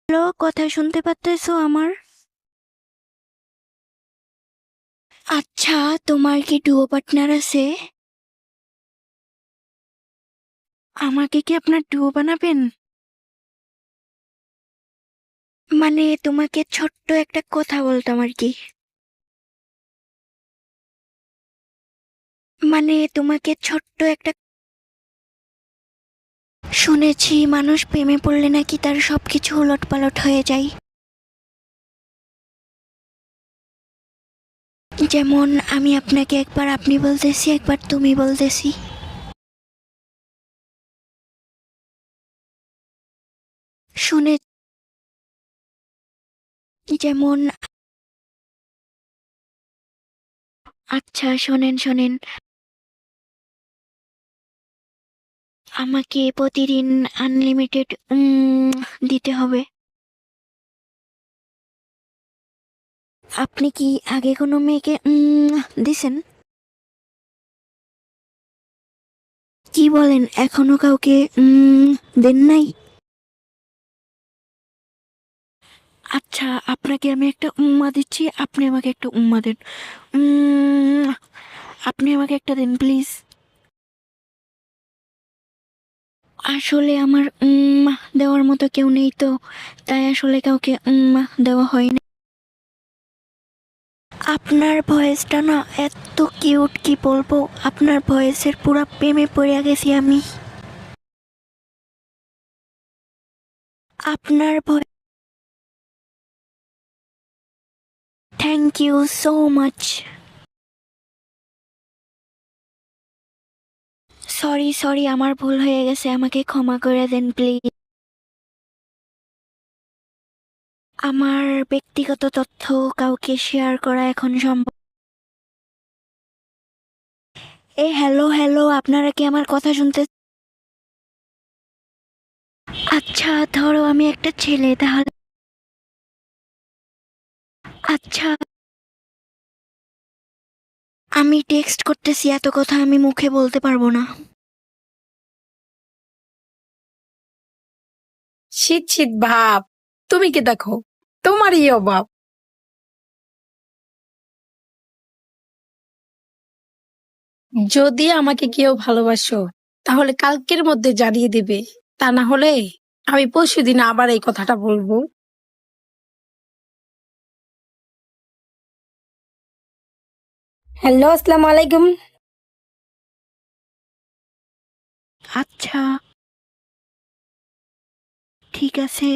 Hello, কথা শুনতে পারতেছো আমার? আচ্ছা, তোমার কি ডুও পার্টনার আছে? আমাকে কি আপনার ডুও বানাবেন? মানে তোমাকে ছোট্ট একটা কথা বলতাম আর কি। মানে তোমাকে ছোট্ট একটা শুনেছি মানুষ প্রেমে পড়লে নাকি তার সবকিছু উলটপালট হয়ে যায়। যেমন আমি আপনাকে একবার আপনি বলতেছি, একবার তুমি বলতেছি। শুনে যেমন আচ্ছা শোনেন শোনেন, আমাকে প্রতিদিন আনলিমিটেড দিতে হবে। আপনি কি আগে কোনো মেয়েকে দিছেন? কি বলেন, এখনো কাউকে দেন নাই? আচ্ছা, আপনাকে আমি একটা উম্মা দিচ্ছি, আপনি আমাকে একটা উম্মা দেন। উম, আপনি আমাকে একটা দেন প্লিজ। আসলে আমার দেওয়ার মতো কেউ নেই তো, তাই আসলে কাউকে দেওয়া হয়নি। আপনার ভয়েসটা না এত কিউট, কি বলবো, আপনার ভয়েসের পুরা প্রেমে পড়ে গেছি আমি। আপনার voice, thank you so much. Sorry sorry, আমার ভুল হয়ে গেছে, আমাকে ক্ষমা করে দেন প্লিজ। আমার ব্যক্তিগত তথ্য কাউকে শেয়ার করা এখন সম্ভব। হ্যালো হ্যালো, আপনারা কি আমার কথা শুনতে? আচ্ছা ধরো আমি একটা ছেলে, তাহলে আচ্ছা আমি টেক্সট করতেছি, এত কথা আমি মুখে বলতে পারবো না। শীত শীত ভাব। তুমি কি দেখো, তোমারই অভাব। যদি আমাকে কেউ ভালোবাসো, তাহলে কালকের মধ্যে জানিয়ে দিবে। তা না হলে আমি পরশুদিন আবার এই কথাটা বলবো। হ্যালো, আসসালামু আলাইকুম। আচ্ছা ঠিক আছে।